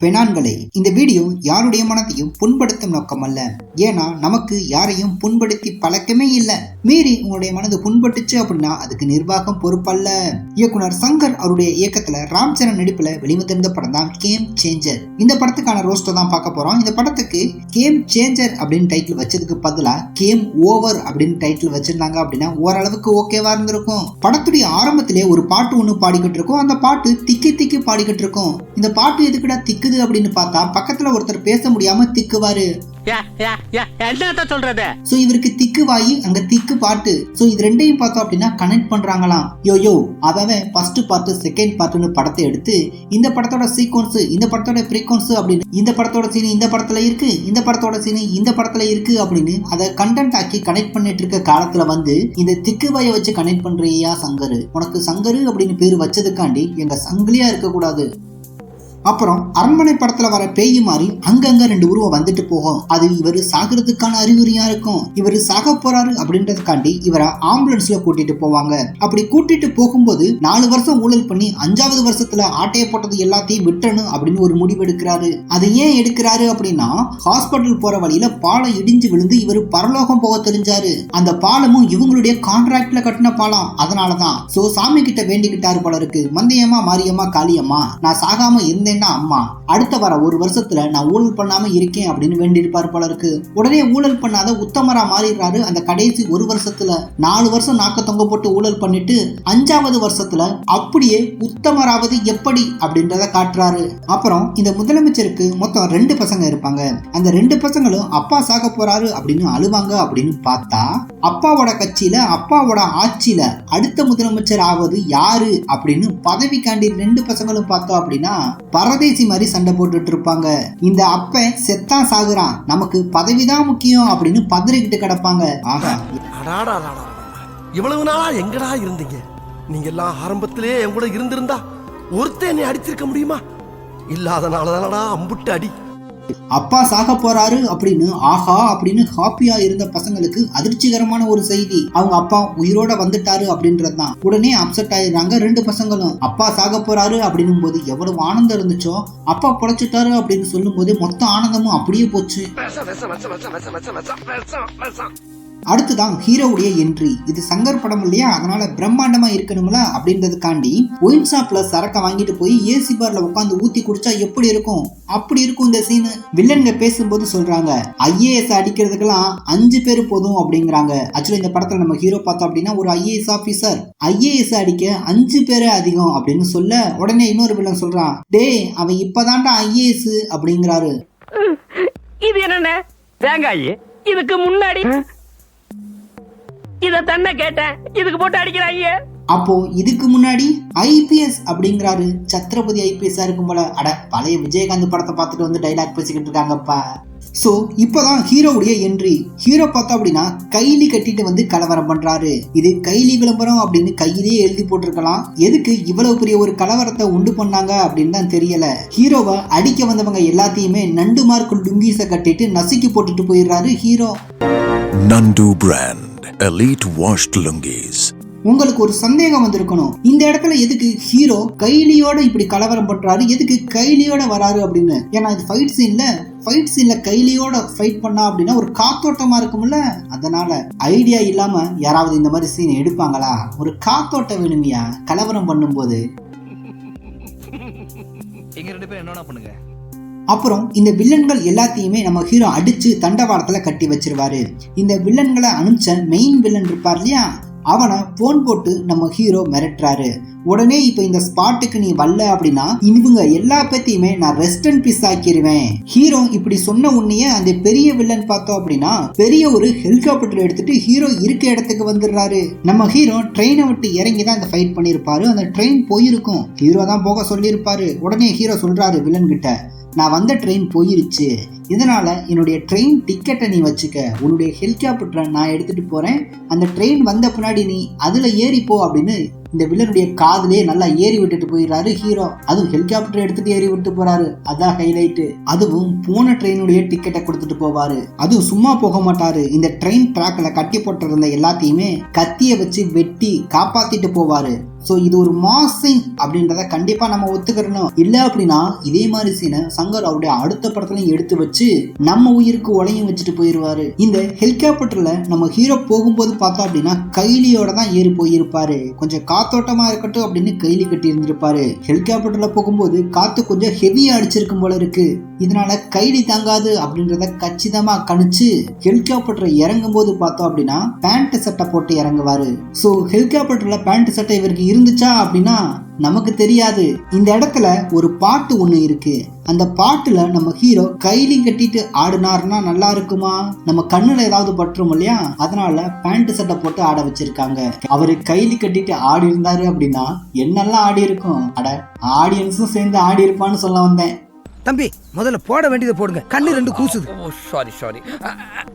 பெணான்களை. இந்த வீடியோ யாருடைய மனதையும் புண்படுத்தும் நோக்கம் அல்ல. ஏன்னா நமக்கு யாரையும் புண்படுத்தி பழக்கமே இல்லை. மீறி உங்களுடைய மனது புண்பட்டுச்சு அப்படின்னா அதுக்கு நிர்வாகம் பொறுப்பல்ல. இயக்குனர் சங்கர் அவருடைய இயக்கத்துல ராம் சரண் நடிப்புல வெளிவந்திருந்த படம் தான் கேம் சேஞ்சர். இந்த படத்துக்கான ரோஸ்டர் தான் பார்க்க போறோம். இந்த படத்துக்கு கேம் சேஞ்சர் அப்படின்னு டைட்டில் வச்சதுக்கு பதிலா கேம் ஓவர் அப்படின்னு டைட்டில் வச்சிருந்தாங்க அப்படின்னா ஓரளவுக்கு ஓகேவா இருந்திருக்கும். படத்துடைய ஆரம்பத்திலே ஒரு பாட்டு ஒண்ணு பாடிக்கிட்டு இருக்கும். அந்த பாட்டு திக்கி திக்கி பாடிக்கிட்டு இருக்கும். இந்த பாட்டு எதுக்குடா திக்குது அப்படின்னு பார்த்தா பக்கத்துல ஒருத்தர் பேச முடியாம திக்குவாரு. இவருக்கு திக்கு வாயி அங்க திக்கு பாட்டு. இது ரெண்டையும் பார்த்தோம் அப்படின்னா கனெக்ட் பண்றாங்களாம். யோயோ அவன் ஃபர்ஸ்ட் பார்ட் செகண்ட் பார்ட்னு படத்தை எடுத்து இந்த படத்தோட சீக்வன்ஸ் இந்த படத்தோட ஃப்ரீக்வன்ஸ் அப்படின்னு இந்த படத்தோட சீன் இந்த படத்துல இருக்கு இந்த படத்தோட சீன் இந்த படத்துல இருக்கு அப்படின்னு அதை கண்டென்ட் ஆக்கி கனெக்ட் பண்ணிட்டு இருக்க காலத்துல வந்து இந்த திக்கு வாயை வச்சு கனெக்ட் பண்றியா சங்கரு? உனக்கு சங்கரு அப்படின்னு பேரு வச்சதுக்காண்டி எங்க சங்கிலியா இருக்க கூடாது. அப்புறம் அரண்மனை படத்துல வர பேய் மாதிரி அங்கங்க ரெண்டு உருவம் வந்துட்டு போகும். அது இவரு சாகிறதுக்கான அறிகுறியா இருக்கும். இவரு சாக போறாரு அப்படின்றதுக்காண்டி இவரை ஆம்புலன்ஸ்ல கூட்டிட்டு போவாங்க. அப்படி கூட்டிட்டு போகும்போது 4 வருஷம் ஊழல் பண்ணி 5வது வருஷத்துல ஆட்டைய போட்டது எல்லாத்தையும் விட்டணும் அப்படின்னு ஒரு முடிவு எடுக்கிறாரு. அது ஏன் எடுக்கிறாரு அப்படின்னா ஹாஸ்பிட்டல் போற வழியில பாலம் இடிஞ்சு விழுந்து இவரு பரலோகம் போக தெரிஞ்சாரு. அந்த பாலமும் இவங்களுடைய கான்ட்ராக்ட்ல கட்டின பாலம். அதனாலதான் சாமி கிட்ட வேண்டிக்கிட்டாரு போல இருக்கு. மந்தையம்மா மாரியம்மா காளியம்மா நான் சாகாம இருந்தேன் அம்மா, அடுத்த வர 1 வருஷத்துல நான் ஊழல் பண்ணாம இருக்கேன் அப்படின்னு வேண்டியிருப்பாரு போல இருக்கு. உடனே ஊழல் பண்ணாத உத்தமரா மாறிடுறாரு. அந்த கடைசி 1 வருஷத்துல 4 வருஷம் நாக்க தொங்க போட்டு ஊழல் பண்ணிட்டு 5வது வருஷத்துல அப்படியே உத்தமராவது எப்படி அப்படின்றத காட்டுறாரு. அப்புறம் இந்த முதலமைச்சருக்கு மொத்தம் 2 பசங்க இருப்பாங்க. அந்த 2 பசங்களும் அப்பா சாக போறாரு அப்படின்னு அழுவாங்க அப்படின்னு பார்த்தா அப்பாவோட கட்சியில அப்பாவோட ஆட்சியில அடுத்த முதலமைச்சர் ஆவது யாரு அப்படின்னு பதவிக்காண்டி 2 பசங்களும் பார்த்தோம் அப்படின்னா பரதேசி மாதிரி சண்டை போட்டுட்டு இருப்பாங்க. இந்த அப்பன் செத்தா சாகுறான், நமக்கு பதவிதான் முக்கியம் அப்படின்னு பதறிக்கிட்டு கிடப்பாங்க. ஆகா, இவ்வளவு நாளா எங்கடா இருந்தீங்க? நீங்க எல்லாம் ஆரம்பத்திலே என் கூட இருந்திருந்தா ஒருத்தன் என்னை அடிச்சிருக்க முடியுமா? இல்லாதனாலதானடா அம்புட்டு அடி. அப்பா சாக போறாரு அப்படின்னு ஆஹா அப்படின்னு ஹாப்பியா இருந்த பசங்களுக்கு அதிர்ச்சிகரமான ஒரு செய்தி. அவங்க அப்பா உயிரோட வந்துட்டாரு அப்படின்றதுதான். உடனே அப்செட் ஆயிடுறாங்க 2 பசங்களும். அப்பா சாக போறாரு அப்படின்னும் போது எவ்வளவு ஆனந்தம் இருந்துச்சோ அப்பா பொழைச்சிட்டாரு அப்படின்னு சொல்லும் போது மொத்த ஆனந்தமும் அப்படியே போச்சு. அடுத்துதான் ஹீரோவுடைய என்ட்ரி. இது சங்கர் படம் இல்லையா, அதனால பிரம்மாண்டமா இருக்கணும்ல அப்படின்றதுக்காண்டி ஒயின் ஷாப்ல சரக்க வாங்கிட்டு போய் ஏசி பார்ல உட்காந்து ஊத்தி குடிச்சா எப்படி இருக்கும் அப்படி இருக்கும் இந்த சீன். வில்லன்க பேசும்போது சொல்றாங்க IAS அடிக்கிறதுக்கெல்லாம் 5 பேர் போதும் அப்படிங்கிறாங்க. ஆக்சுவலி இந்த படத்துல நம்ம ஹீரோ பார்த்தோம் அப்படின்னா ஒரு IAS ஆபீசர். IAS அடிக்க 5 பேரே அதிகம் அப்படின்னு சொல்ல உடனே இன்னொரு வில்லன் சொல்றான், டே அவன் இப்பதான்டா IAS அப்படிங்கிறாரு. இது என்ன தேங்காய்? இதுக்கு முன்னாடி இத தன்ன கேட்டேன், இதுக்கு போட்டு அடிக்கிறாங்க. அப்போ இதுக்கு முன்னாடி IPS அப்படிங்கிறாரு. சத்ரபதி IPS இருக்கும் போல. அட பழைய விஜயகாந்த் படத்தை பார்த்துட்டு வந்து டைலாக் பேசிக்கிட்டு இருக்காங்கப்பா. இப்பதான் ஹீரோவுடைய என்ட்ரி. ஹீரோ பார்த்தா அப்படின்னா கைலி கட்டிட்டு வந்து கலவரம் பண்றாரு. இது கைலி விளம்பரம் அப்படின்னு கையிலேயே எழுதி போட்டிருக்கலாம். எதுக்கு இவ்வளவு பெரிய ஒரு கலவரத்தை உண்டு பண்ணாங்க அப்படின்னு தான் தெரியல. ஹீரோவை அடிக்க வந்தவங்க எல்லாத்தையுமே நண்டு மார்க் லுங்கீஸ கட்டிட்டு நசுக்கி போட்டுட்டு போயிடுறாரு ஹீரோ. நண்டு பிராண்ட் elite washed lungis. உங்களுக்கு ஒரு சந்தேகம் வந்திருக்கணும், இந்த இடத்துல எதுக்கு ஹீரோ கைலியோட இப்படி கலவரம் பண்றாரு, எதுக்கு கைலியோட வராரு அப்படின்னு. ஏன்னா இது ஃபைட் சீன்ல கைலியோட ஃபைட் பண்ணா அப்படின்னா ஒரு காத்தோட்டமா இருக்கும்ல. அதனால ஐடியா இல்லாம யாராவது இந்த மாதிரி சீன் எடுப்பாங்களா? ஒரு காத்தோட்டம் வேணுமியா கலவரம் பண்ணும் போது. அப்புறம் இந்த வில்லன்கள் எல்லாத்தையுமே நம்ம ஹீரோ அடிச்சு தண்டவாளத்துல கட்டி வச்சிருவாரு. இந்த வில்லன்களை அனுப்பிச்ச மெயின் வில்லன் இருப்பார் இல்லையா, அவனை போன் போட்டு நம்ம ஹீரோ மிரட்டுறாரு. உடனே இப்ப இந்த ஸ்பாட்டுக்கு நீ வரல அப்படின்னா இவங்க எல்லா பத்தியுமே நான் ரெஸ்ட் அண்ட் பீஸ் ஆக்கிடுவேன். ஹீரோ இப்படி சொன்ன உடனே அந்த பெரிய வில்லன் பார்த்தோம் அப்படின்னா பெரிய ஒரு ஹெலிகாப்டர் எடுத்துட்டு ஹீரோ இருக்க இடத்துக்கு வந்துடுறாரு. நம்ம ஹீரோ ட்ரெயினை விட்டு இறங்கி தான் இந்த ஃபைட் பண்ணிருப்பாரு. அந்த ட்ரெயின் போயிருக்கும், ஹீரோ தான் போக சொல்லியிருப்பாரு. உடனே ஹீரோ சொல்றாரு வில்லன் கிட்ட, நான் வந்த ட்ரெயின் போயிருச்சு, இதனால என்னுடைய ட்ரெயின் டிக்கெட்டை நீ வச்சுக்க, உன்னுடைய ஹெலிகாப்டரை நான் எடுத்துட்டு போறேன், அந்த ட்ரெயின் வந்த பின்னாடி நீ அதுல ஏறிப்போ அப்படின்னு இந்த வில்லனுடைய காதுலயே நல்லா ஏறி விட்டுட்டு போயிடுறாரு ஹீரோ. அதுவும் ஹெலிகாப்டர் எடுத்துட்டு ஏறி விட்டு போறாரு, அதான் ஹைலைட். அதுவும் போன ட்ரெயினுடைய டிக்கெட்டை கொடுத்துட்டு போவாரு. அதுவும் சும்மா போக மாட்டாரு, இந்த ட்ரெயின் ட்ராக்ல கட்டி போட்டிருந்த எல்லாத்தையுமே கத்திய வச்சு வெட்டி காப்பாத்திட்டு போவாரு. ஸோ இது ஒரு மாஸ் சீன் அப்படின்றத கண்டிப்பா நம்ம ஒத்துக்கிறணும். இல்லை அப்படின்னா இதே மாதிரி சீனை சங்கர் அவருடைய அடுத்த படத்துலையும் எடுத்து வச்சு நம்ம உயிருக்கு உலையும் வச்சுட்டு போயிருவாரு. இந்த ஹெலிகாப்டர்ல நம்ம ஹீரோ போகும்போது பார்த்தோம் அப்படின்னா கைலியோட தான் ஏறி போயிருப்பாரு. கொஞ்சம் காத்தோட்டமா இருக்கட்டும் அப்படின்னு கைலி கட்டி இருந்திருப்பாரு. ஹெலிகாப்டர்ல போகும்போது காத்து கொஞ்சம் ஹெவியா அடிச்சிருக்கும் போல இருக்கு, இதனால கைலி தாங்காது அப்படின்றத கச்சிதமா கணிச்சு ஹெலிகாப்டர் இறங்கும் போது பார்த்தோம் அப்படின்னா பேண்ட் சட்டை போட்டு இறங்குவாரு. ஸோ ஹெலிகாப்டர்ல பேண்ட் சட்டை இவருக்கு இருந்துச்சா அப்படின்னா நமக்கு தெரியாது. இந்த இடத்துல ஒரு பாட்டு ஒண்ணு இருக்கு, அந்த பாட்டுல நம்ம ஹீரோ கைலி கட்டிட்டு ஆடுனாருன்னா நல்லா இருக்குமா, நம்ம கண்ணுல ஏதாவது பற்றும் இல்லையா, அதனால பேண்ட் சட்டை போட்டு ஆட வச்சிருக்காங்க. அவரு கைலி கட்டிட்டு ஆடி இருந்தாரு அப்படின்னா என்னெல்லாம் ஆடி இருக்கும், அட ஆடியன்ஸும் சேர்ந்து ஆடி இருப்பான்னு சொல்ல வந்தேன். தம்பி முதல்ல போட வேண்டியதை போடுங்க, கண்ணு ரெண்டு கூசுது. சாரி.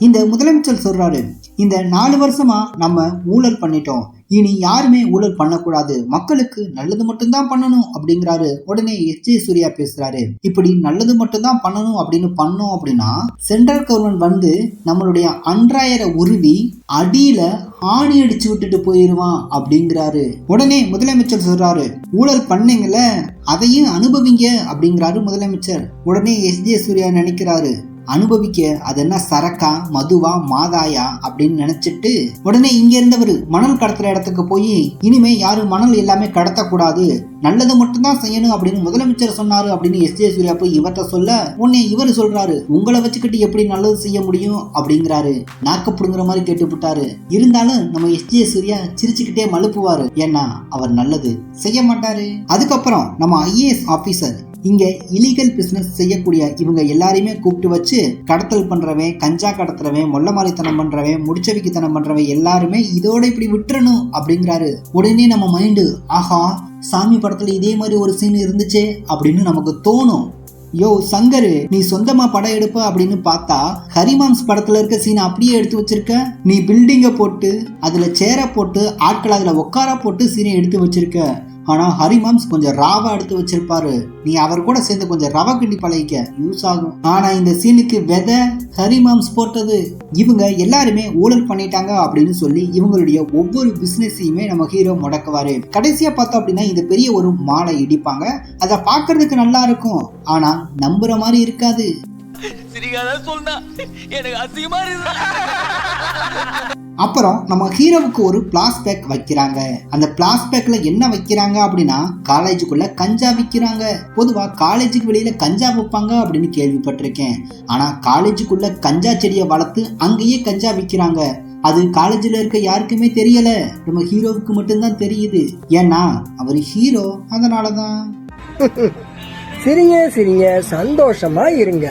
இந்த முதலமைச்சர் சொல்றாரு, இந்த 4 வருஷமா நம்ம ஊழல் பண்ணிட்டோம், இனி யாருமே ஊழல் பண்ணக்கூடாது, மக்களுக்கு நல்லது மட்டும்தான் பண்ணணும் அப்படிங்கிறாரு. உடனே எஸ்.ஜே. சூர்யா பேசுறாரு, இப்படி நல்லது மட்டும்தான் பண்ணணும் அப்படின்னு பண்ணோம் அப்படின்னா சென்ட்ரல் கவர்மெண்ட் வந்து நம்மளுடைய அன்றாயிர உருவி அடியில ஆணி அடிச்சு விட்டுட்டு போயிருவான் அப்படிங்கிறாரு. உடனே முதலமைச்சர் சொல்றாரு, ஊழல் பண்ணீங்கல்ல அதையும் அனுபவிங்க அப்படிங்கிறாரு முதலமைச்சர். உடனே எஸ்.ஜே. சூர்யா நினைக்கிறாரு, அனுபவிக்க அது என்ன சரக்கா மதுவா மாதாயா அப்படின்னு நினைச்சிட்டு உடனே இங்க இருந்தவர் மணல் கடத்துற இடத்துக்கு போய் இனிமே யாரும் மணல் எல்லாமே கடத்தக்கூடாது, நல்லது மட்டும்தான் செய்யணும் அப்படின்னு முதலமைச்சர் சொன்னாரு அப்படின்னு எஸ்.ஜே. சூர்யா போய் இவர்கிட்ட சொல்ல உடனே இவர் சொல்றாரு, உங்களை வச்சுக்கிட்டு எப்படி நல்லது செய்ய முடியும் அப்படிங்கிறாரு. நாக்கப்படுங்கிற மாதிரி கேட்டுவிட்டாரு. இருந்தாலும் நம்ம எஸ்.ஜே. சூர்யா சிரிச்சுக்கிட்டே மழுப்புவாரு, ஏன்னா அவர் நல்லது செய்ய மாட்டாரு. அதுக்கப்புறம் நம்ம ஐஏஎஸ் ஆபீசர் இங்க இலீகல் பிசினஸ் செய்யக்கூடிய இவங்க எல்லாரையுமே கூப்பிட்டு வச்சு கடத்தல் பண்றவன், கஞ்சா கடத்துறவன், மொல்லமாரித்தனம் பண்றவன், முடிச்சவிக்குத்தனம் பண்றவன் எல்லாருமே இதோட இப்படி விட்டுறணும் அப்படிங்கிறாரு. உடனே நம்ம மைண்டு ஆஹா சாமி படத்துல இதே மாதிரி ஒரு சீன் இருந்துச்சே அப்படின்னு நமக்கு தோணும். யோ சங்கரு, நீ சொந்தமா படம் எடுப்ப அப்படின்னு பார்த்தா ஹரிமாம்ஸ் படத்துல இருக்க சீனை அப்படியே எடுத்து வச்சிருக்க. நீ பில்டிங்க போட்டு அதுல சேர போட்டு ஆட்கள் அதுல உட்கார போட்டு சீனை எடுத்து வச்சிருக்க. ஆனா ஹரிமாம்ஸ் கொஞ்சம் ராவா எடுத்து வச்சிருப்பாரு, நீ அவர் கூட சேர்ந்து கொஞ்சம் ரவா கிண்டி பழகிக்க, யூஸ் ஆகும். ஆனா இந்த சீனுக்கு விதை ஹரிமாம்ஸ் போட்டது. இவங்க எல்லாருமே ஊழல் பண்ணிட்டாங்க அப்படின்னு சொல்லி இவங்களுடைய ஒவ்வொரு பிசினஸையுமே நம்ம ஹீரோ முடக்குவாரு. கடைசியா பார்த்தோம் அப்படின்னா இந்த பெரிய ஒரு மாலை இடிப்பாங்க, அதை பாக்குறதுக்கு நல்லா இருக்கும், ஆனா நம்புற மாதிரி இருக்காது. அப்புறம் நம்ம ஹீரோவுக்கு ஒரு பிளாஸ்பேக் வைக்கிறாங்க. அந்த பிளாஸ்பேக்ல என்ன வைக்கிறாங்க அப்படின்னா காலேஜுக்குள்ள கஞ்சா விற்கிறாங்க. பொதுவா காலேஜுக்கு வெளியில கஞ்சா வைப்பாங்க அப்படின்னு கேள்விப்பட்டிருக்கேன், ஆனா காலேஜுக்குள்ள கஞ்சா செடியை வளர்த்து அங்கேயே கஞ்சா விற்கிறாங்க. அது காலேஜில் இருக்க யாருக்குமே தெரியல, நம்ம ஹீரோவுக்கு மட்டும்தான் தெரியுது. ஏன்னா அவர் ஹீரோ, அதனாலதான். சிரிங்க சந்தோஷமா இருங்க.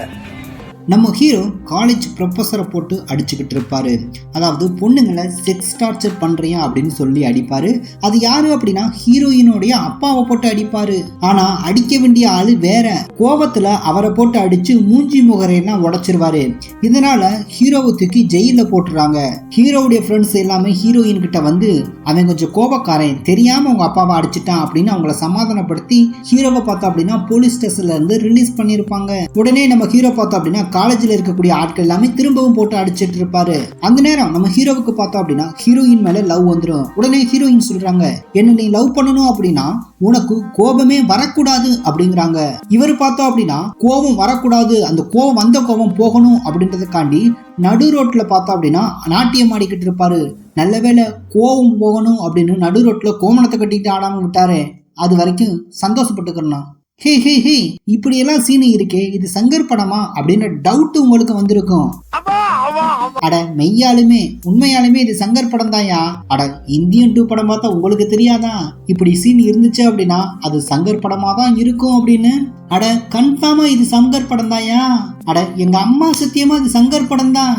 நம்ம ஹீரோ காலேஜ் ப்ரொஃபஸரை போட்டு அடிச்சுக்கிட்டு இருப்பாரு. அதாவது பொண்ணுங்களை செக்ஸ் டார்ச்சர் பண்றியா அப்படின்னு சொல்லி அடிப்பாரு. அது யாரு அப்படின்னா ஹீரோயினுடைய அப்பாவை போட்டு அடிப்பாரு. ஆனா அடிக்க வேண்டிய ஆளு வேற. கோபத்துல அவரை போட்டு அடிச்சு மூஞ்சி முகரையெல்லாம் உடைச்சிருவாரு. இதனால ஹீரோவை தூக்கி ஜெயில போட்டுறாங்க. ஹீரோவுடைய ஃப்ரெண்ட்ஸ் எல்லாமே ஹீரோயின் கிட்ட வந்து அவன் கொஞ்சம் கோபக்காரன், தெரியாம அவங்க அப்பாவை அடிச்சுட்டான் அப்படின்னு அவங்கள சமாதானப்படுத்தி ஹீரோவை பார்த்தோம் அப்படின்னா போலீஸ் ஸ்டேஷன்ல இருந்து ரிலீஸ் பண்ணிருப்பாங்க. உடனே நம்ம ஹீரோ பார்த்தோம் அப்படின்னா காலேஜில் இருக்கக்கூடிய ஆட்கள் எல்லாமே திரும்பவும் போட்டு அடிச்சிட்டு இருப்பாரு. அந்த நேரம் நம்ம ஹீரோவுக்கு பார்த்தோம் அப்படின்னா ஹீரோயின் மேல லவ் வந்துடும். உடனே ஹீரோயின் சொல்றாங்க, என்ன நீ லவ் பண்ணணும் அப்படின்னா உனக்கு கோபமே வரக்கூடாது அப்படிங்கிறாங்க. இவர் பார்த்தோம் அப்படின்னா கோபம் வரக்கூடாது, அந்த கோபம் வந்த கோபம் போகணும் அப்படின்றதுக்காண்டி நடு ரோட்ல பார்த்தோம் அப்படின்னா நாட்டியம் ஆடிக்கிட்டு இருப்பாரு. நல்லவேளை கோபம் போகணும் அப்படின்னு நடு ரோட்ல கோமணத்தை கட்டிட்டு ஆடாம விட்டாரு. அது வரைக்கும் சந்தோஷப்பட்டுக்கணும். ஹே ஹே ஹே, இப்படி எல்லாம் சீனு இருக்கே, இது சங்கர் படமா அப்படின்ற டவுட் உங்களுக்கு வந்திருக்கும். அட மெய்யாலுமே உண்மையாலுமே இது சங்கர் படம் தான்யா. அட இந்தியன் 2 படம் பார்த்தா உங்களுக்கு தெரியாதா இப்படி சீன் இருந்துச்சு அப்படின்னா அது சங்கர் படமா தான் இருக்கும் அப்படின்னு? அட கன்ஃபார்மா இது சங்கர் படம் தான்யா. அட எங்க அம்மா சத்தியமா இது சங்கர் படம் தான்.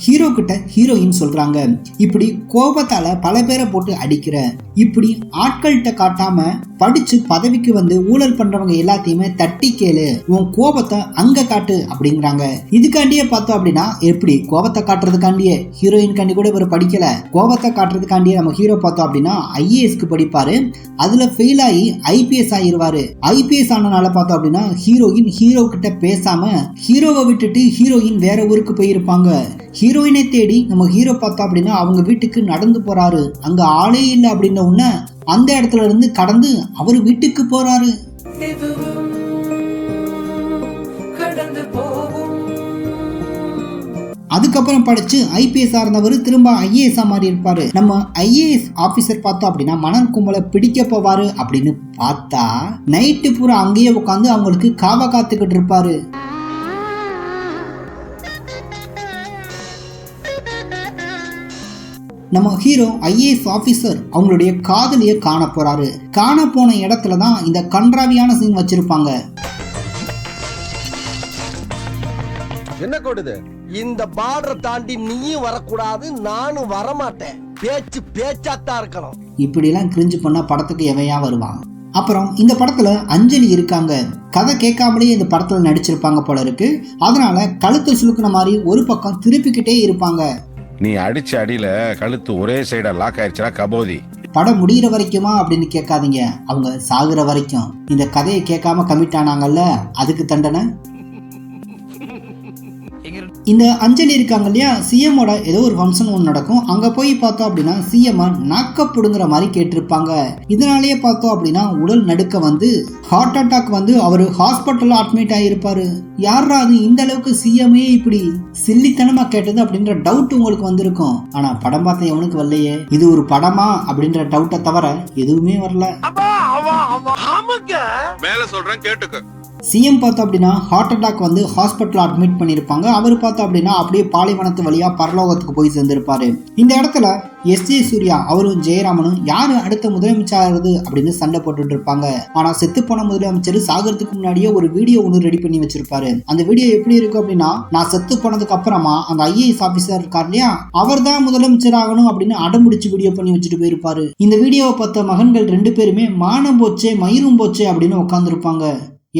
ஹீரோ கிட்ட ஹீரோயின் சொல்றாங்க, இப்படி கோபத்தால பல பேரை போட்டு அடிக்கிற, இப்படி ஆட்கள்கிட்ட காட்டாம படிச்சு பதவிக்கு வந்து ஊழல் பண்றவங்க எல்லாத்தையுமே தட்டி கேளு, உன் கோபத்தை அங்க காட்டு அப்படிங்கிறாங்க. இதுக்காண்டியே பார்த்தோம் அப்படின்னா எப்படி கோபத்தை காட்டுறதுக்காண்டியே ஹீரோயின் காண்டி கூட இவர் படிக்கல, கோபத்தை காட்டுறதுக்காண்டியே நம்ம ஹீரோ பார்த்தோம் அப்படின்னா IASக்கு படிப்பாரு, அதுல ஃபெயில் ஆகி IPS ஆயிருவாரு. IPS ஆனனால பார்த்தோம் அப்படின்னா ஹீரோயின் ஹீரோ கிட்ட பேசாம ஹீரோவை விட்டுட்டு ஹீரோயின் வேற ஊருக்கு போயிருப்பாங்க. ஹீரோயினை தேடி நம்ம ஹீரோ பார்த்தோம் அப்படின்னா அவங்க வீட்டுக்கு நடந்து போறாரு. அங்க ஆளே இல்லை அப்படின்ன உடனே அந்த இடத்துல இருந்து கடந்து அவர் வீட்டுக்கு போறாரு. அதுக்கப்புறம் படிச்சு IPS இருந்தவர் திரும்ப IAS மாறி இருப்பாரு. நம்ம IAS ஆபீசர் பார்த்தோம் அப்படின்னா மணல் கும்பலை பிடிக்க போவாரு அப்படின்னு பார்த்தா நைட்டு பூரா அங்கேயே உட்காந்து அவங்களுக்கு காவ காத்துக்கிட்டு இருப்பாரு. நம்ம ஹீரோ IAS ஆபீசர் அவங்களுடைய காதலிய காண போறாரு. காண போன இடத்துல தான் இந்த கன்றாவியான சீன் வச்சிருப்பாங்க. என்ன கொடுது இந்த பார்டரை தாண்டி நீயும் வரக்கூடாது, நானும் வரமாட்டேன், பேச்சு பேச்சாத்தான் இருக்கணும். இப்படி எல்லாம் கிரிஞ்சு பண்ணா படத்துக்கு எவையா வருவான். அப்புறம் இந்த படத்துல அஞ்சலி இருக்காங்க. கதை கேட்காமலே இந்த படத்துல நடிச்சிருப்பாங்க போல இருக்கு. அதனால கழுத்தை சுழுக்கின மாதிரி ஒரு பக்கம் திருப்பிக்கிட்டே இருப்பாங்க. நீ அடிச்ச அடியில கழுத்து ஒரே சைடா லாக் ஆயிடுச்சா கபோதி. படம் முடிகிற வரைக்குமா அப்படின்னு கேட்காதீங்க, அவங்க சாகுற வரைக்கும். இந்த கதையை கேட்காம கமிட் ஆனாங்கல்ல, அதுக்கு தண்டனை. இந்த அஞ்சலி இருக்காங்க இல்லையா, சிஎம்மோட ஏதோ ஒரு ஃபங்க்ஷன் ஒன்று நடக்கும். அங்க போய் பார்த்தோம் அப்படின்னா சிஎம் நாக்கப்படுங்கிற மாதிரி கேட்டிருப்பாங்க. இதனாலேயே பார்த்தோம் அப்படின்னா உடல் நடுக்க வந்து ஹார்ட் அட்டாக் வந்து அவர் ஹாஸ்பிட்டல்ல அட்மிட் ஆகியிருப்பாரு. யாரா அது இந்த அளவுக்கு சிஎம்ஏ இப்படி சில்லித்தனமா கேட்டது அப்படின்ற டவுட் உங்களுக்கு வந்திருக்கும். ஆனா படம் பார்த்த எவனுக்கு வரலையே, இது ஒரு படமா அப்படின்ற டவுட்டை தவிர எதுவுமே வரல. மேல சொல்றேன் கேட்டுக்க. சிஎம் பார்த்தோம் அப்படின்னா ஹார்ட் அட்டாக் வந்து ஹாஸ்பிட்டல் அட்மிட் பண்ணியிருப்பாங்க. அவர் பார்த்தோம் அப்படின்னா அப்படியே பாலைவனத்து வழியா பரலோகத்துக்கு போய் சேர்ந்திருப்பாரு. இந்த இடத்துல எஸ்.ஜே. சூர்யா அவரும் ஜெயராமனும் யாரு அடுத்த முதலமைச்சராகிறது அப்படின்னு சண்டை போட்டுட்டு இருப்பாங்க. ஆனா செத்து போன முதலமைச்சர் சாகிறதுக்கு முன்னாடியே ஒரு வீடியோ ஒன்று ரெடி பண்ணி வச்சிருப்பாரு. அந்த வீடியோ எப்படி இருக்கும் அப்படின்னா, நான் செத்து போனதுக்கு அப்புறமா அந்த IAS ஆபீசர் இருக்கார் இல்லையா, அவர் தான் முதலமைச்சர் ஆகணும் அப்படின்னு அடம்பிடிச்சு வீடியோ பண்ணி வச்சுட்டு போயிருப்பாரு. இந்த வீடியோவை பார்த்த மகன்கள் 2 பேருமே மானம் போச்சே மயிரும் போச்சே அப்படின்னு உட்காந்துருப்பாங்க.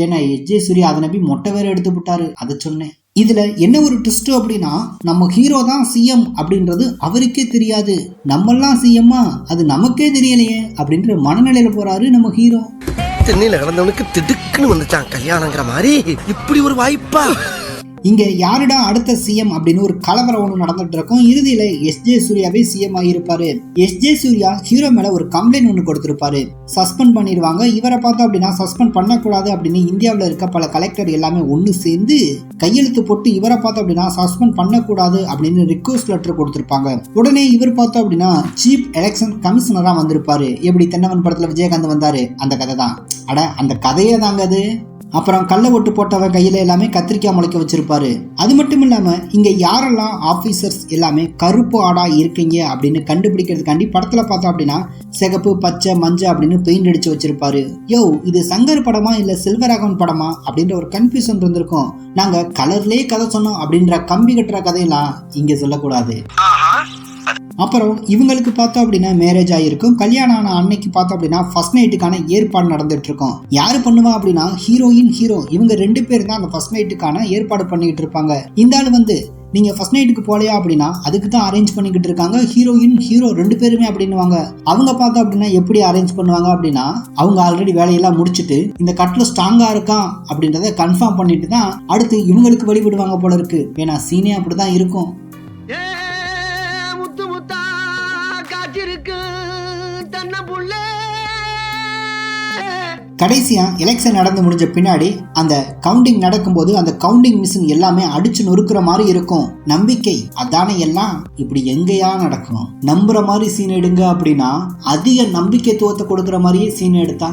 ஏன்னா எஸ்.ஜே. சூர்யா அதை நம்பி மொட்டை வேற எடுத்து விட்டாரு. அதை சொன்னேன். இதுல என்ன ஒரு ட்விஸ்ட் அப்படின்னா, நம்ம ஹீரோ தான் சிஎம் அப்படின்றது அவருக்கே தெரியாது. நம்மெல்லாம் சிஎம்மா அது நமக்கே தெரியலையே அப்படின்ற மனநிலையில போறாரு நம்ம ஹீரோ. சென்னையில கிடந்தவனுக்கு திடுக்குன்னு வந்துச்சான் கல்யாணங்கிற மாதிரி. இப்படி ஒரு வாய்ப்பா? இங்க யாருடா அடுத்த சிஎம் அப்படின்னு ஒரு கலவரம் ஒன்று நடந்துட்டு இருக்கும். இறுதியில எஸ்.ஜே. சூர்யாவே சிஎம் ஆகியிருப்பாரு. எஸ்.ஜே. சூர்யா ஹீரோ மேல ஒரு கம்ப்ளைண்ட் ஒன்று கொடுத்திருப்பாரு. சஸ்பெண்ட் பண்ணிடுவாங்க. இவரை பார்த்தோம் அப்படின்னா சஸ்பெண்ட் பண்ணக்கூடாது அப்படின்னு இந்தியாவில் இருக்க பல கலெக்டர் எல்லாமே ஒன்று சேர்ந்து கையெழுத்து போட்டு இவரை பார்த்தோம் அப்படின்னா சஸ்பெண்ட் பண்ணக்கூடாது அப்படின்னு ரிக்வஸ்ட் லெட்டர் கொடுத்திருப்பாங்க. உடனே இவர் பார்த்தோம் அப்படின்னா சீஃப் எலெக்ஷன் கமிஷனரா வந்திருப்பாரு. எப்படி தென்னவன் படத்துல விஜயகாந்த் வந்தாரு, அந்த கதை தான். அட அந்த கதையே தாங்க அது. அப்புறம் கள்ள ஒட்டு போட்டவன் கையில எல்லாமே கத்திரிக்காய் முளைக்க வச்சிருப்பாரு. அது மட்டும் இல்லாம இங்க யாரெல்லாம் ஆபீசர்ஸ் எல்லாமே கருப்பு ஆடா இருக்கீங்க அப்படின்னு கண்டுபிடிக்கிறதுக்காண்டி படத்துல பார்த்தோம் அப்படின்னா சிகப்பு பச்சை மஞ்சள் அப்படின்னு பெயிண்ட் அடிச்சு வச்சிருப்பாரு. யோ இது சங்கர் படமா இல்ல செல்வராகவன் படமா அப்படின்ற ஒரு கன்ஃபியூஷன் இருந்திருக்கும். நாங்க கலர்லயே கதை சொன்னோம் அப்படின்ற கம்பி கட்டுற கதையெல்லாம் இங்க சொல்லக்கூடாது. அப்புறம் இவங்களுக்கு பார்த்தோம் அப்படின்னா மேரேஜ் ஆகிருக்கும். கல்யாணம் ஆன அன்னைக்கு பார்த்தோம் அப்படின்னா ஃபர்ஸ்ட் நைட்டுக்கான ஏற்பாடு நடந்துட்டு இருக்கும். யாரு பண்ணுவா அப்படின்னா ஹீரோயின் ஹீரோ இவங்க 2 பேர் தான் அந்த ஃபர்ஸ்ட் நைட்டுக்கான ஏற்பாடு பண்ணிக்கிட்டு இருப்பாங்க. இந்த ஆள் வந்து நீங்க ஃபர்ஸ்ட் நைட்டுக்கு போலையா அப்படின்னா அதுக்கு தான் அரேஞ்ச் பண்ணிக்கிட்டு இருக்காங்க. ஹீரோயின் ஹீரோ 2 பேருமே அப்படின்னுவாங்க. அவங்க பார்த்தோம் அப்படின்னா எப்படி அரேஞ்ச் பண்ணுவாங்க அப்படின்னா, அவங்க ஆல்ரெடி வேலையெல்லாம் முடிச்சுட்டு இந்த கட்டில் ஸ்ட்ராங்கா இருக்கான் அப்படின்றத கன்ஃபார்ம் பண்ணிட்டு தான் அடுத்து இவங்களுக்கு வழிவிடுவாங்க போல இருக்கு. ஏன்னா சீனே அப்படிதான் இருக்கும். கடைசியா எலெக்ஷன் நடந்து முடிஞ்ச பின்னாடி அந்த கவுண்டிங் நடக்கும்போது அந்த கவுண்டிங் மிஷின் எல்லாமே அடிச்சு நொறுக்குற மாதிரி இருக்கும். நம்பிக்கை அதானே எல்லாம். இப்படி எங்கேயா நடக்கும்? நம்புற மாதிரி சீன் எடுங்க அப்படின்னா அதிக நம்பிக்கைத்துவத்தை கொடுக்குற மாதிரியே சீன் எடுத்தா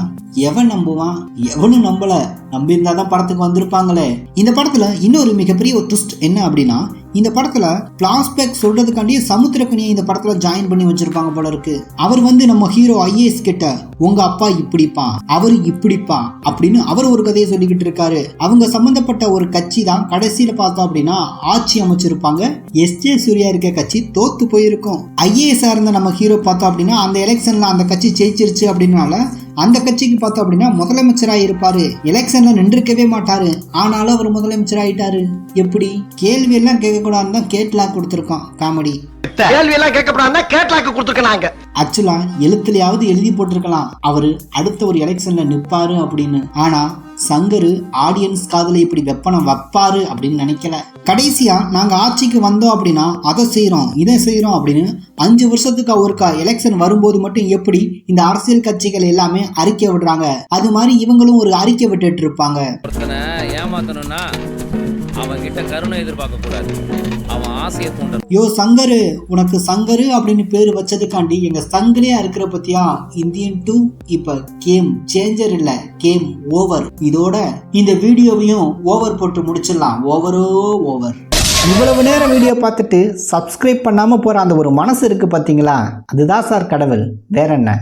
எவன் நம்புவான்? எவனும் நம்பல. நம்பியிருந்தாதான் படத்துக்கு வந்திருப்பாங்களே. இந்த படத்துல இன்னொரு மிகப்பெரிய ஒரு ட்விஸ்ட் என்ன அப்படின்னா, இந்த படத்துல பிளாஸ்பேக் சொல்றதுக்காண்டியே சமுத்திரக்கனியை இந்த படத்துல ஜாயின் பண்ணி வச்சிருப்பாங்க போல இருக்கு. அவர் நம்ம ஹீரோ ஐஏஎஸ் கிட்ட உங்க அப்பா இப்படிப்பா அவரு இப்படிப்பா அப்படின்னு அவர் ஒரு கதையை சொல்லிக்கிட்டு இருக்காரு. அவங்க சம்பந்தப்பட்ட ஒரு கட்சி தான் கடைசியில பார்த்தோம் அப்படின்னா ஆட்சி அமைச்சிருப்பாங்க. எஸ்ஜே சூர்யா இருக்க கட்சி தோத்து போயிருக்கும். ஐஏஎஸ் இருந்த நம்ம ஹீரோ பார்த்தோம் அப்படின்னா அந்த எலெக்ஷன்ல அந்த கட்சி ஜெயிச்சிருச்சு அப்படின்னால அந்த கட்சிக்கு பார்த்தோம் அப்படின்னா முதலமைச்சராக இருப்பாரு. எலெக்ஷன்ல நின்றுக்கவே மாட்டாரு, ஆனாலும் அவர் முதலமைச்சராயிட்டாரு. எப்படி கேள்வி எல்லாம் கேட்க கூடாதுன்னு தான் கேட்லாக் கொடுத்துருக்கோம். காமெடி கேள்வி எல்லாம் கேட்கப்படாம கேட்லாக்கு கொடுத்துருக்காங்க. ஆக்சுவலா எழுத்துலயாவது எழுதி போட்டிருக்கலாம் அவரு அடுத்த ஒரு எலெக்ஷன்ல நிப்பாரு அப்படின்னு. ஆனா சங்கரு ஆடியன்ஸ் காதுல இப்படி வெப்பனை வைப்பாரு அப்படின்னு நினைக்கல. கடைசியா நாங்க ஆட்சிக்கு வந்தோம் அப்படின்னா அதை செய்யறோம் இதை செய்யறோம் அப்படின்னு 5 வருஷத்துக்கு ஒருக்கா எலெக்ஷன் வரும்போது மட்டும் எப்படி இந்த அரசியல் கட்சிகள் எல்லாமே அறிக்கை விடுறாங்க, அது மாதிரி இவங்களும் ஒரு அறிக்கை விட்டுட்டு இருப்பாங்க. ஏமாத்தணும்னா அவன் கிட்ட கருணை எதிர்பார்க்க கூடாது, அவன் ஆசையை தூண்டணும். யோ சங்கரு, உனக்கு சங்கரு அப்படின்னு பேரு வச்சதுக்காண்டி எங்க சங்கிலியா இருக்கிற பத்தியா இந்தியன் 2 இப்ப கேம் சேஞ்சர் இல்ல கேம் ஓவர். இதோட இந்த வீடியோவையும் ஓவர் போட்டு முடிச்சிடலாம். ஓவரோ ஓவர். இவ்வளவு நேரம் வீடியோ பார்த்துட்டு சப்ஸ்கிரைப் பண்ணாம போற அந்த ஒரு மனசு இருக்கு பாத்தீங்களா, அதுதான் சார் கடவுள், வேற என்ன.